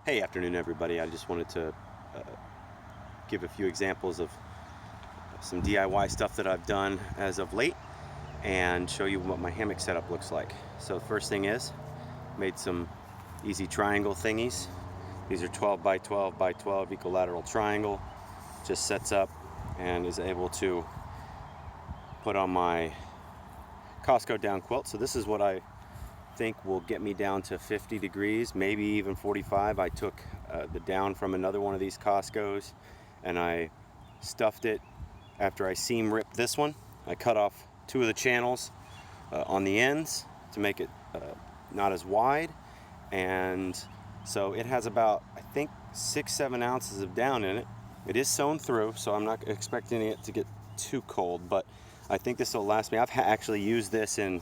Hey, afternoon everybody. I just wanted to give a few examples of some DIY stuff that I've done as of late and show you what my hammock setup looks like. So the first thing is, made some easy triangle thingies. These are 12 by 12 by 12 equilateral triangle. Just sets up and is able to put on my Costco down quilt. So this is what I think will get me down to 50 degrees, maybe even 45. I took the down from another one of these Costco's and I stuffed it. After I seam ripped this one, I cut off two of the channels on the ends to make it not as wide, and so it has about, I think, 6-7 ounces of down in it. It is sewn through, so I'm not expecting it to get too cold, but I think this will last me. I've actually used this in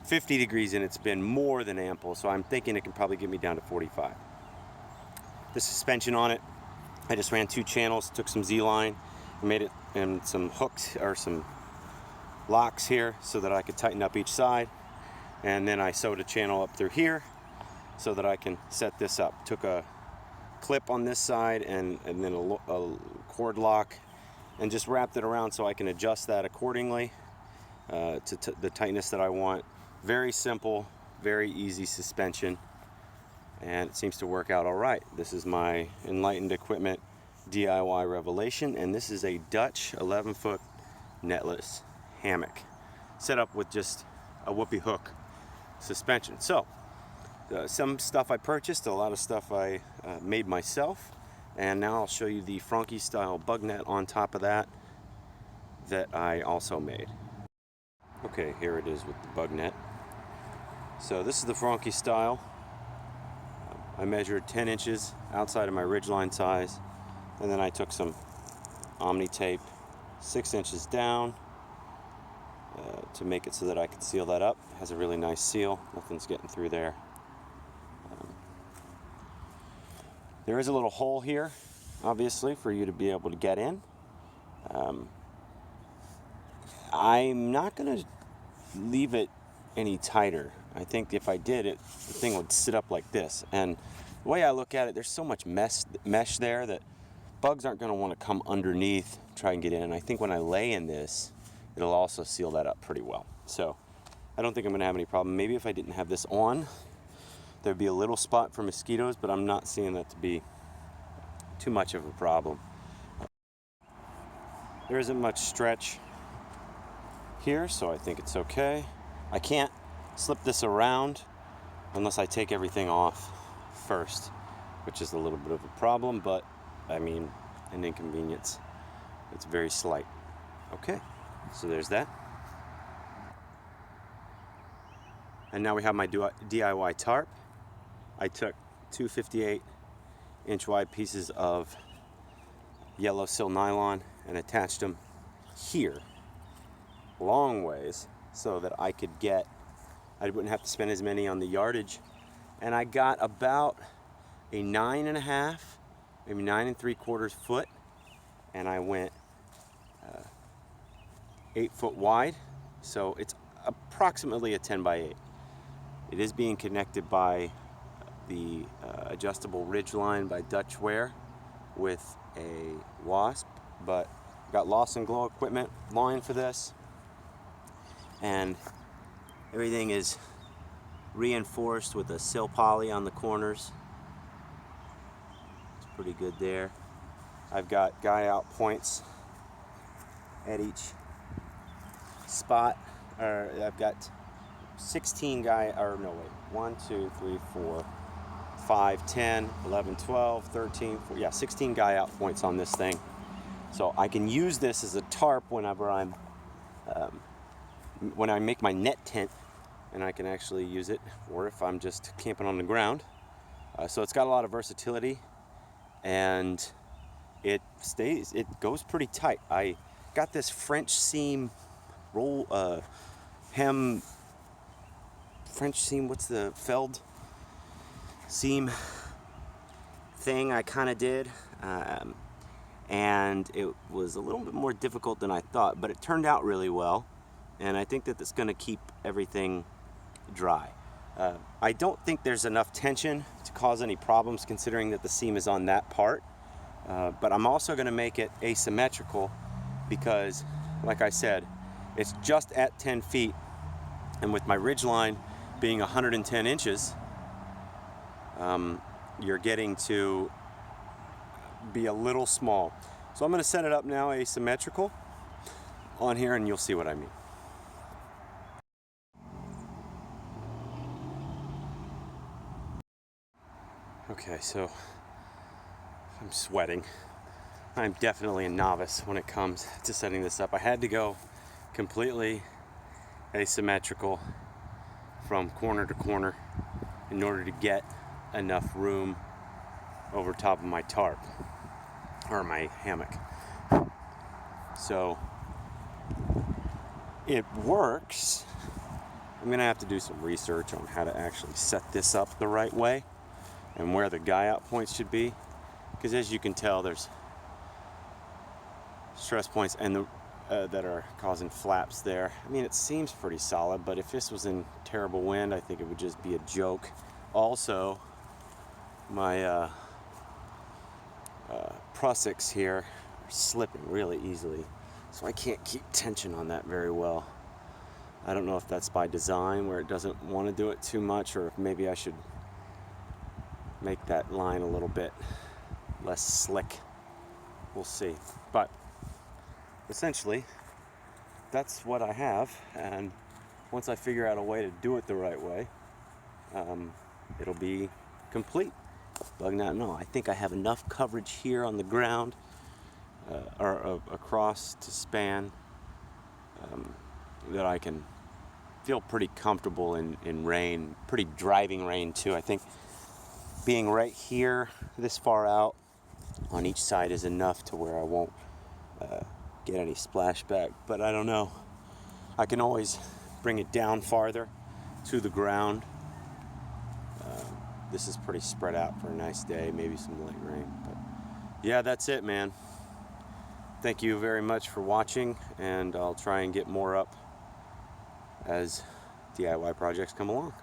50 degrees and it's been more than ample, so I'm thinking it can probably get me down to 45. The suspension on it, I just ran 2 channels, took some Z-line, made it and some hooks or some locks here so that I could tighten up each side, and then I sewed a channel up through here so that I can set this up. Took a clip on this side and then a cord lock and just wrapped it around so I can adjust that accordingly to the tightness that I want. Very simple, very easy suspension, and it seems to work out all right. This is my Enlightened Equipment DIY revelation, and this is a Dutch 11-foot Netless hammock set up with just a whoopee hook suspension. So some stuff I purchased, a lot of stuff I made myself, and now I'll show you the fronkey style Bugnet on top of that I also made. Okay, here it is with the Bugnet. So this is the fronkey style. I measured 10 inches outside of my ridgeline size, and then I took some Omni tape 6 inches down to make it so that I could seal that up. It has a really nice seal, nothing's getting through there. There is a little hole here, obviously, for you to be able to get in. I'm not going to leave it any tighter. I think if I did it, the thing would sit up like this. And the way I look at it, there's so much mesh there that bugs aren't going to want to come underneath, try and get in. And I think when I lay in this, it'll also seal that up pretty well. So I don't think I'm going to have any problem. Maybe if I didn't have this on, there'd be a little spot for mosquitoes, but I'm not seeing that to be too much of a problem. There isn't much stretch here, so I think it's okay. I can't slip this around unless I take everything off first, which is a little bit of a problem, but I mean, an inconvenience. It's very slight. Okay, so there's that. And now we have my DIY tarp. I took 2 58-inch wide pieces of yellow sil nylon and attached them here, long ways, so that I wouldn't have to spend as many on the yardage. And I got about a 9.5, maybe 9 3/4 foot, and I went 8 foot wide, so it's approximately a 10 by 8. It is being connected by the adjustable ridge line by Dutchware with a wasp, but I've got Loss and Glow equipment line for this, and everything is reinforced with a sil poly on the corners. It's pretty good there. I've got guy out points at each spot. I've got 16 1, 2, 3, 4, 5, 10, 11, 12, 13, 14, yeah, 16 guy out points on this thing. So I can use this as a tarp whenever when I make my net tent, and I can actually use it, or if I'm just camping on the ground. So it's got a lot of versatility, and it goes pretty tight. I got this French seam French seam, what's the feld seam thing I kind of did, and it was a little bit more difficult than I thought, but it turned out really well, and I think that it's going to keep everything dry. I don't think there's enough tension to cause any problems considering that the seam is on that part. But I'm also going to make it asymmetrical because, like I said, it's just at 10 feet. And with my ridge line being 110 inches, you're getting to be a little small. So I'm going to set it up now asymmetrical on here and you'll see what I mean. Okay, so I'm sweating. I'm definitely a novice when it comes to setting this up. I had to go completely asymmetrical from corner to corner in order to get enough room over top of my tarp or my hammock. So it works. I'm gonna have to do some research on how to actually set this up the right way and where the guy out points should be, because as you can tell there's stress points and that are causing flaps there. I mean, it seems pretty solid, but if this was in terrible wind, I think it would just be a joke. Also, my prussics here are slipping really easily, so I can't keep tension on that very well. I don't know if that's by design where it doesn't want to do it too much, or if maybe I should make that line a little bit less slick. We'll see. But essentially, that's what I have, and once I figure out a way to do it the right way, it'll be complete. Bugnet, no, I think I have enough coverage here on the ground or across to span that I can feel pretty comfortable in rain, pretty driving rain too. I think being right here this far out on each side is enough to where I won't get any splashback, but I don't know. I can always bring it down farther to the ground. This is pretty spread out for a nice day, maybe some light rain, but yeah, that's it, man. Thank you very much for watching, and I'll try and get more up as DIY projects come along.